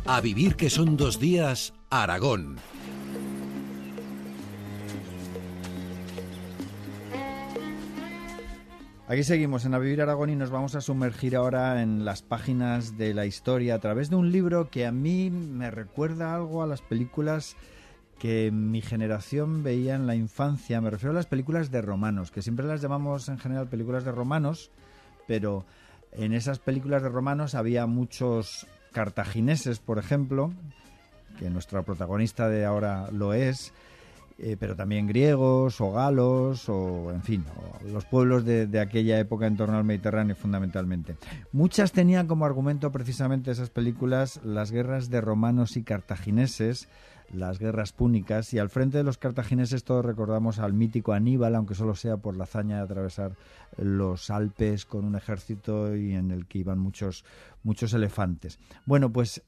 A vivir que son 2 días, Aragón. Aquí seguimos en A Vivir Aragón y nos vamos a sumergir ahora en las páginas de la historia a través de un libro que a mí me recuerda algo a las películas que mi generación veía en la infancia. Me refiero a las películas de romanos, que siempre las llamamos en general películas de romanos, pero en esas películas de romanos había muchos cartagineses, por ejemplo, que nuestra protagonista de ahora lo es, pero también griegos o galos o, en fin, o los pueblos de aquella época en torno al Mediterráneo fundamentalmente. Muchas tenían como argumento precisamente esas películas las guerras de romanos y cartagineses, las guerras púnicas, y al frente de los cartagineses todos recordamos al mítico Aníbal, aunque solo sea por la hazaña de atravesar los Alpes con un ejército y en el que iban muchos elefantes. Bueno, pues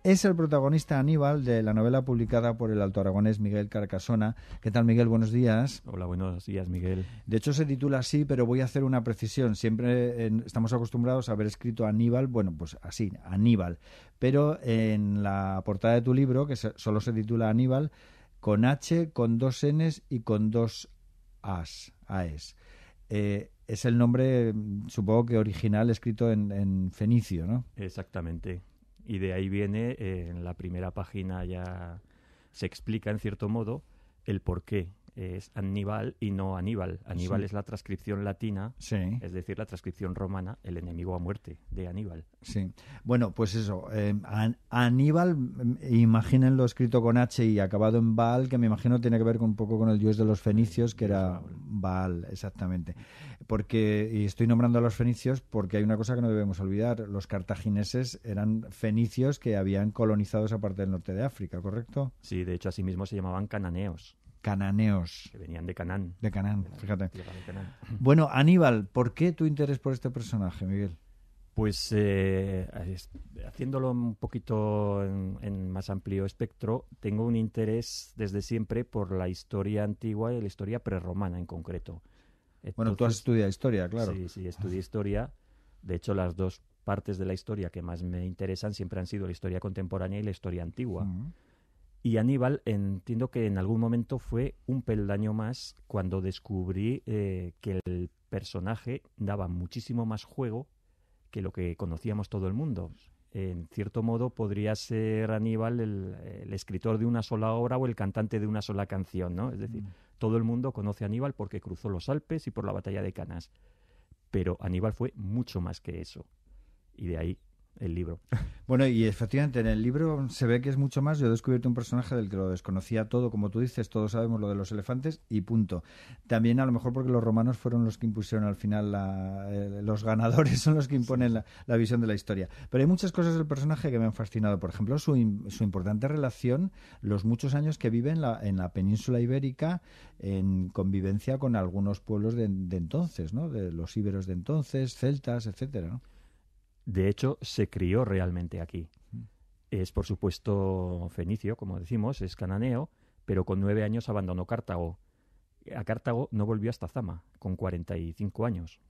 es el protagonista Aníbal de la novela publicada por el alto aragonés Miguel Carcasona. ¿Qué tal, Miguel? Buenos días. Hola, buenos días, Miguel. De hecho, se titula así, pero voy a hacer una precisión. Siempre estamos acostumbrados a haber escrito Aníbal, bueno, pues así, Aníbal. Pero en la portada de tu libro, que solo se titula Aníbal, con H, con 2 Ns y con 2 As. Es el nombre, supongo que original, escrito en fenicio, ¿no? Exactamente. Y de ahí viene, en la primera página ya se explica en cierto modo el por qué es Aníbal y no Aníbal. Aníbal es la transcripción latina, es decir, la transcripción romana, el enemigo a muerte de Aníbal. Sí. Bueno, pues eso, Aníbal, imagínenlo escrito con H y acabado en Baal, que me imagino tiene que ver un poco con el dios de los fenicios, que era Baal, exactamente. Y estoy nombrando a los fenicios porque hay una cosa que no debemos olvidar: los cartagineses eran fenicios que habían colonizado esa parte del norte de África, ¿correcto? Sí, de hecho así mismo se llamaban cananeos. Cananeos. Que venían de Canaán. De Canaán, fíjate. Bueno, Aníbal, ¿por qué tu interés por este personaje, Miguel? Pues haciéndolo un poquito en más amplio espectro, tengo un interés desde siempre por la historia antigua y la historia prerromana en concreto. Entonces, bueno, tú has estudiado historia, claro. Sí, estudié historia. De hecho, las dos partes de la historia que más me interesan siempre han sido la historia contemporánea y la historia antigua. Uh-huh. Y Aníbal, entiendo que en algún momento fue un peldaño más cuando descubrí que el personaje daba muchísimo más juego que lo que conocíamos todo el mundo. En cierto modo podría ser Aníbal el escritor de una sola obra o el cantante de una sola canción, ¿no? Es decir, todo el mundo conoce a Aníbal porque cruzó los Alpes y por la batalla de Cannas. Pero Aníbal fue mucho más que eso. Y de ahí el libro. Bueno, y efectivamente en el libro se ve que es mucho más. Yo he descubierto un personaje del que lo desconocía todo, como tú dices, todos sabemos lo de los elefantes y punto. También a lo mejor porque los romanos fueron los que impusieron al final, los ganadores son los que imponen la visión de la historia. Pero hay muchas cosas del personaje que me han fascinado. Por ejemplo, su importante relación, los muchos años que vive en la península ibérica en convivencia con algunos pueblos de entonces, ¿no? De los íberos de entonces, celtas, etcétera, ¿no? De hecho, se crió realmente aquí. Es, por supuesto, fenicio, como decimos, es cananeo, pero con 9 años abandonó Cartago. A Cartago no volvió hasta Zama, con 45 años,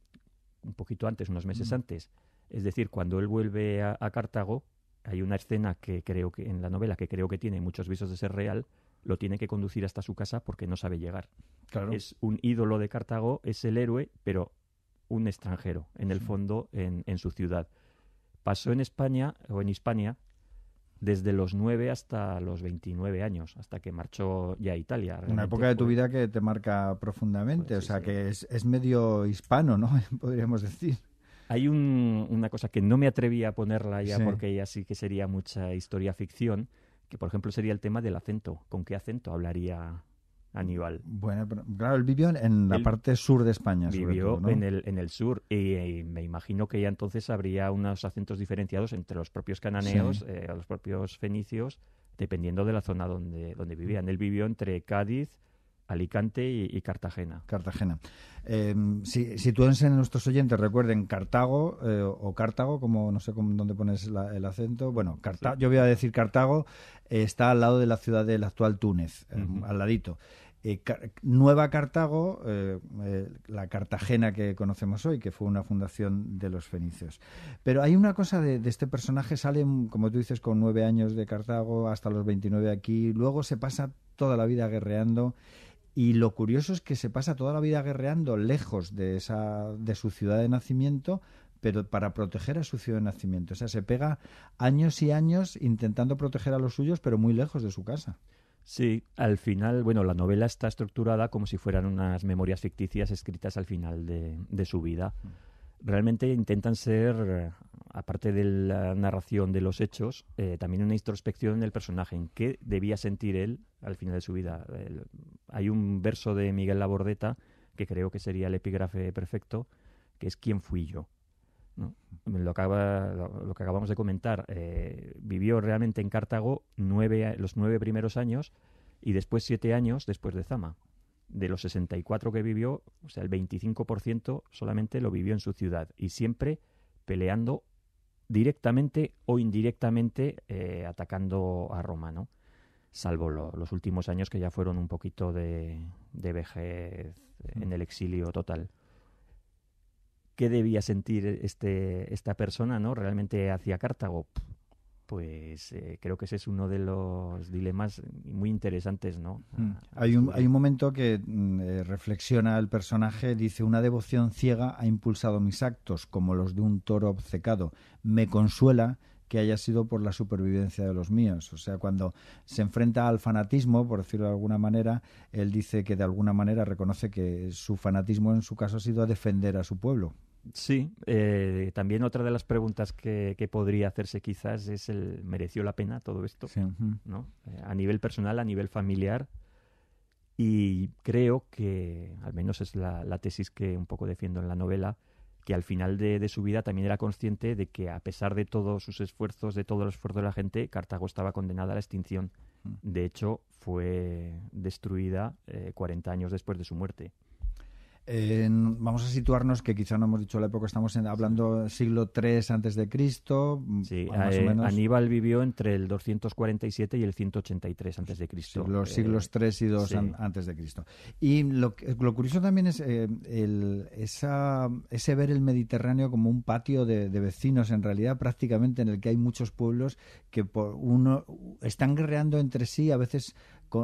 un poquito antes, unos meses antes. Es decir, cuando él vuelve a Cartago, hay una escena que creo que en la novela que creo que tiene muchos visos de ser real, lo tiene que conducir hasta su casa porque no sabe llegar. Claro. Es un ídolo de Cartago, es el héroe, pero un extranjero, en el fondo, en su ciudad. Pasó en España, o en Hispania, desde los 9 hasta los 29 años, hasta que marchó ya a Italia. Realmente una época de tu vida que te marca profundamente, pues sí, o sea, sí, que es medio hispano, ¿no? Podríamos decir. Hay una cosa que no me atreví a ponerla ya, porque ya sí que sería mucha historia ficción, que por ejemplo sería el tema del acento. ¿Con qué acento hablaría Aníbal? Bueno, pero, claro, él vivió en la parte sur de España, vivió sobre todo, ¿no? en el sur, y me imagino que ya entonces habría unos acentos diferenciados entre los propios cananeos, los propios fenicios, dependiendo de la zona donde vivían. Él vivió entre Cádiz, Alicante y Cartagena. Sitúense en nuestros oyentes, recuerden Cartago o Cartago, como no sé dónde pones el acento. Bueno, yo voy a decir Cartago, está al lado de la ciudad del actual Túnez, al ladito. Nueva Cartago, la Cartagena que conocemos hoy, que fue una fundación de los fenicios. Pero hay una cosa de este personaje, sale, como tú dices, con 9 años de Cartago hasta los 29 aquí, luego se pasa toda la vida guerreando, y lo curioso es que se pasa toda la vida guerreando lejos de su ciudad de nacimiento, pero para proteger a su ciudad de nacimiento. O sea, se pega años y años intentando proteger a los suyos, pero muy lejos de su casa. Sí, al final, bueno, la novela está estructurada como si fueran unas memorias ficticias escritas al final de su vida. Realmente intentan ser, aparte de la narración de los hechos, también una introspección del personaje, en qué debía sentir él al final de su vida. Hay un verso de Miguel Labordeta que creo que sería el epígrafe perfecto, que es ¿quién fui yo? ¿No? Lo que acabamos de comentar, vivió realmente en Cartago los 9 primeros años y después 7 años después de Zama. De los 64 que vivió, o sea, el 25% solamente lo vivió en su ciudad y siempre peleando directamente o indirectamente, atacando a Roma, ¿no? Salvo los últimos años que ya fueron un poquito de vejez en el exilio total. ¿Qué debía sentir esta persona, ¿no? Realmente hacia Cartago? Pues creo que ese es uno de los dilemas muy interesantes, ¿no? Hay un momento que reflexiona el personaje, dice: una devoción ciega ha impulsado mis actos como los de un toro obcecado. Me consuela que haya sido por la supervivencia de los míos. O sea, cuando se enfrenta al fanatismo, por decirlo de alguna manera, él dice que de alguna manera reconoce que su fanatismo en su caso ha sido a defender a su pueblo. Sí, también otra de las preguntas que podría hacerse quizás es ¿mereció la pena todo esto? Sí. ¿No? A nivel personal, a nivel familiar, y creo que, al menos es la tesis que un poco defiendo en la novela, que al final de su vida también era consciente de que a pesar de todos sus esfuerzos, de todo el esfuerzo de la gente, Cartago estaba condenada a la extinción. De hecho, fue destruida 40 años después de su muerte. Vamos a situarnos, que quizá no hemos dicho la época, estamos hablando siglo III antes de Cristo. Sí, más o menos. Aníbal vivió entre el 247 y el 183 antes de Cristo. Los siglos III y II sí. Antes de Cristo. Y lo curioso también es ese ver el Mediterráneo como un patio de vecinos, en realidad, prácticamente, en el que hay muchos pueblos que están guerreando entre sí, a veces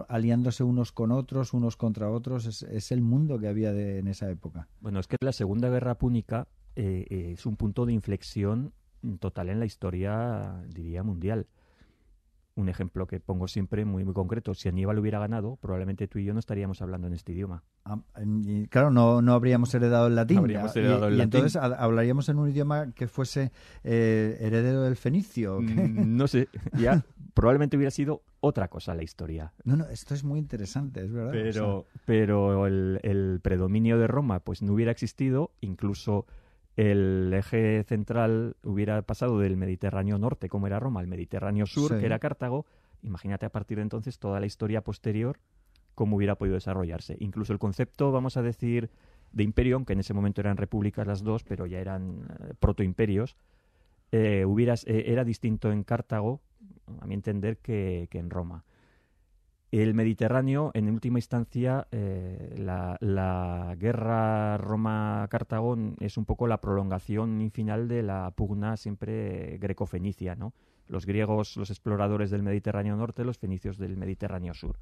aliándose unos con otros, unos contra otros. Es el mundo que había en esa época. Bueno, es que la Segunda Guerra Púnica es un punto de inflexión total en la historia, diría, mundial. Un ejemplo que pongo siempre muy, muy concreto: si Aníbal hubiera ganado, probablemente tú y yo no estaríamos hablando en este idioma. Claro, no habríamos heredado el latín. Y entonces hablaríamos en un idioma que fuese heredero del fenicio. No sé, ya probablemente hubiera sido otra cosa la historia. No, esto es muy interesante, es verdad. Pero el predominio de Roma pues no hubiera existido, incluso el eje central hubiera pasado del Mediterráneo norte, como era Roma, al Mediterráneo sur, sí, que era Cartago. Imagínate a partir de entonces toda la historia posterior, cómo hubiera podido desarrollarse. Incluso el concepto, vamos a decir, de imperio, aunque en ese momento eran repúblicas las dos, pero ya eran protoimperios, era distinto en Cartago, a mi entender, que en Roma. El Mediterráneo, en última instancia, la guerra Roma-Cartago es un poco la prolongación final de la pugna siempre greco-fenicia, ¿no? Los griegos, los exploradores del Mediterráneo norte, los fenicios del Mediterráneo sur.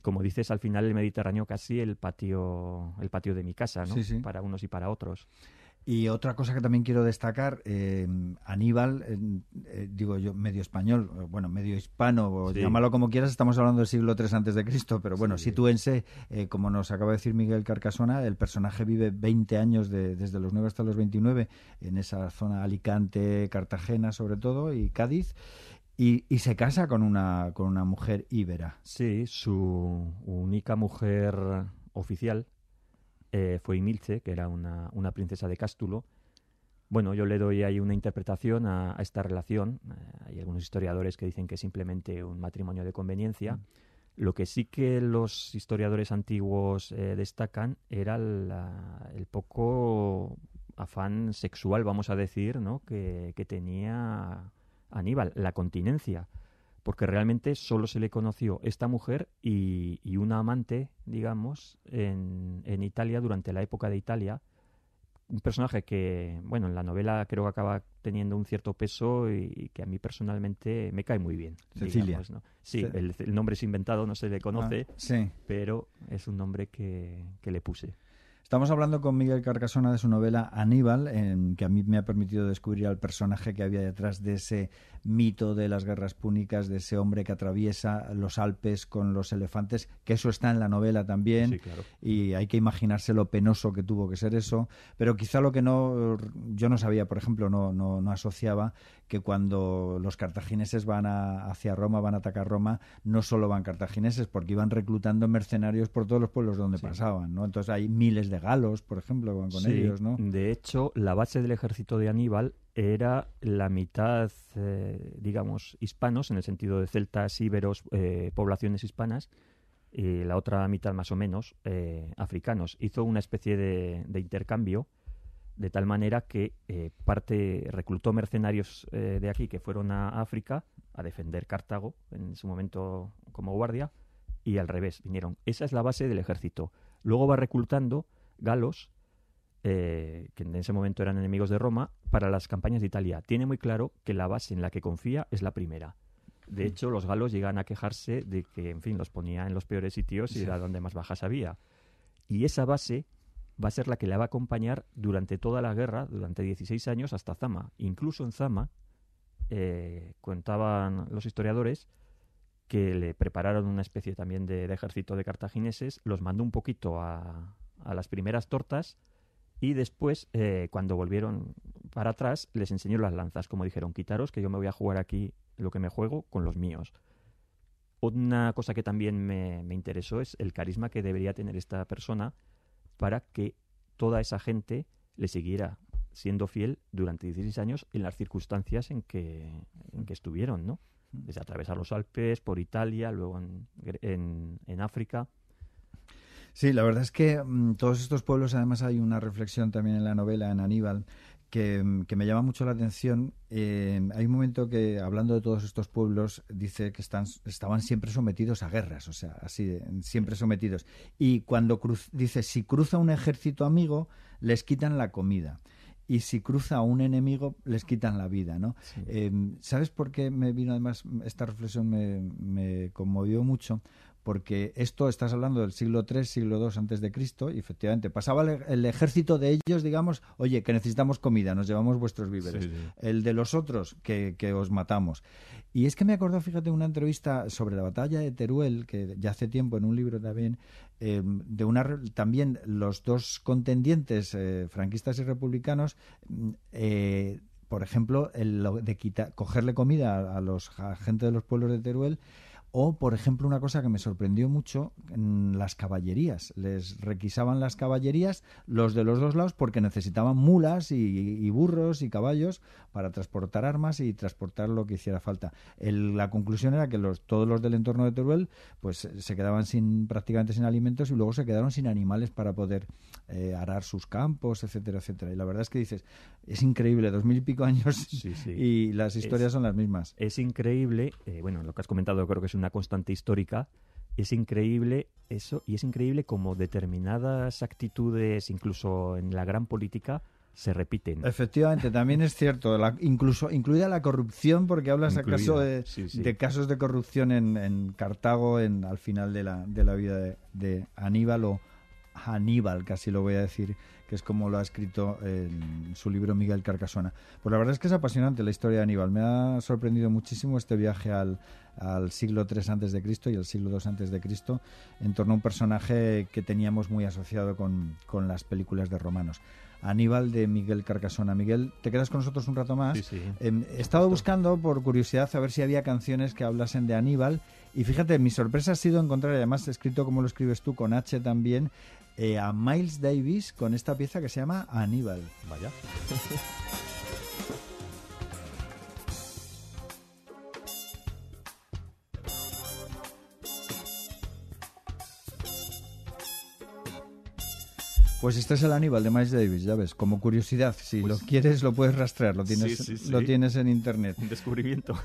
Como dices, al final el Mediterráneo casi el patio de mi casa, ¿no? Sí. Para unos y para otros. Y otra cosa que también quiero destacar, Aníbal, digo yo, medio español, bueno, medio hispano, sí, llámalo como quieras, estamos hablando del siglo III antes de Cristo, pero bueno, sí, sitúense, como nos acaba de decir Miguel Carcasona, el personaje vive 20 años desde los 9 hasta los 29 en esa zona, Alicante, Cartagena sobre todo, y Cádiz, y se casa con una mujer íbera. Sí, su única mujer oficial fue Imilce, que era una princesa de Cástulo. Bueno, yo le doy ahí una interpretación a esta relación. Hay algunos historiadores que dicen que es simplemente un matrimonio de conveniencia. Lo que sí que los historiadores antiguos destacan era el poco afán sexual, vamos a decir, ¿no? que tenía Aníbal, la continencia. porque realmente solo se le conoció esta mujer y una amante, digamos, en Italia durante la época de Italia. Un personaje que, bueno, en la novela creo que acaba teniendo un cierto peso y que a mí personalmente me cae muy bien. Cecilia. Digamos, ¿no? Sí, el nombre es inventado, no se le conoce, sí. pero es un nombre que le puse. Estamos hablando con Miguel Carcasona de su novela Aníbal, que a mí me ha permitido descubrir al personaje que había detrás de ese mito de las guerras púnicas, de ese hombre que atraviesa los Alpes con los elefantes, que eso está en la novela también, Sí, claro. y hay que imaginarse lo penoso que tuvo que ser eso, pero quizá lo que yo no sabía, por ejemplo, no asociaba que cuando los cartagineses van hacia Roma, van a atacar Roma, no solo van cartagineses, porque iban reclutando mercenarios por todos los pueblos donde pasaban, ¿no? Entonces hay miles de galos, por ejemplo, van con ellos, ¿no? De hecho, la base del ejército de Aníbal era la mitad, digamos, hispanos, en el sentido de celtas, íberos, poblaciones hispanas, y la otra mitad más o menos africanos. Hizo una especie de intercambio, de tal manera que reclutó mercenarios de aquí que fueron a África a defender Cartago, en su momento como guardia, y al revés, vinieron. Esa es la base del ejército. Luego va reclutando galos, que en ese momento eran enemigos de Roma, para las campañas de Italia. Tiene muy claro que la base en la que confía es la primera. De hecho, los galos llegan a quejarse de que, en fin, los ponía en los peores sitios y era donde más bajas había. Y esa base va a ser la que le va a acompañar durante toda la guerra, durante 16 años, hasta Zama. Incluso en Zama, contaban los historiadores que le prepararon una especie también de ejército de cartagineses, los mandó un poquito a las primeras tortas y después, cuando volvieron para atrás, les enseñó las lanzas, como dijeron, quitaros que yo me voy a jugar aquí lo que me juego con los míos. Una cosa que también me interesó es el carisma que debería tener esta persona para que toda esa gente le siguiera siendo fiel durante 16 años en las circunstancias en que estuvieron, ¿no? Desde atravesar los Alpes, por Italia, luego en África. Sí, la verdad es que todos estos pueblos, además hay una reflexión también en la novela, en Aníbal, que me llama mucho la atención. Hay un momento que, hablando de todos estos pueblos, dice que estaban siempre sometidos a guerras, o sea, así, siempre sometidos. Y cuando dice, si cruza un ejército amigo, les quitan la comida. Y si cruza a un enemigo, les quitan la vida, ¿no? Sí. ¿Sabes por qué me vino además esta reflexión? Me conmovió mucho, porque esto estás hablando del siglo III, siglo II antes de Cristo, y efectivamente pasaba el ejército de ellos, digamos, oye, que necesitamos comida, nos llevamos vuestros víveres. Sí, sí. El de los otros, que os matamos. Y es que me acordó, fíjate, una entrevista sobre la batalla de Teruel, que ya hace tiempo en un libro también, también los dos contendientes, franquistas y republicanos, por ejemplo, cogerle comida a gente de los pueblos de Teruel. O, por ejemplo, una cosa que me sorprendió mucho, las caballerías. Les requisaban las caballerías los de los dos lados porque necesitaban mulas y burros y caballos para transportar armas y transportar lo que hiciera falta. La conclusión era que todos los del entorno de Teruel pues se quedaban prácticamente sin alimentos y luego se quedaron sin animales para poder arar sus campos, etcétera, etcétera. Y la verdad es que dices, es increíble, 2000 y pico años Sí. y las historias son las mismas. Es increíble, bueno, lo que has comentado creo que es una constante histórica, es increíble eso, y es increíble como determinadas actitudes, incluso en la gran política, se repiten. Efectivamente, también es cierto, incluso incluida la corrupción, porque hablas acaso Sí. de casos de corrupción en Cartago al final de la vida de Aníbal, o Hannibal, casi lo voy a decir, que es como lo ha escrito en su libro Miguel Carcasona. Pues la verdad es que es apasionante la historia de Aníbal. Me ha sorprendido muchísimo este viaje al siglo III antes de Cristo y al siglo II antes de Cristo, en torno a un personaje que teníamos muy asociado con las películas de romanos. Aníbal, de Miguel Carcasona. Miguel, ¿te quedas con nosotros un rato más? Sí. He estado buscando, por curiosidad, a ver si había canciones que hablasen de Aníbal, y fíjate, mi sorpresa ha sido encontrar, y además escrito como lo escribes tú, con H también, a Miles Davis con esta pieza que se llama Aníbal. Vaya. Pues este es el Aníbal de Miles Davis, ya ves, como curiosidad, si lo quieres lo puedes rastrear, lo tienes en internet. Un descubrimiento.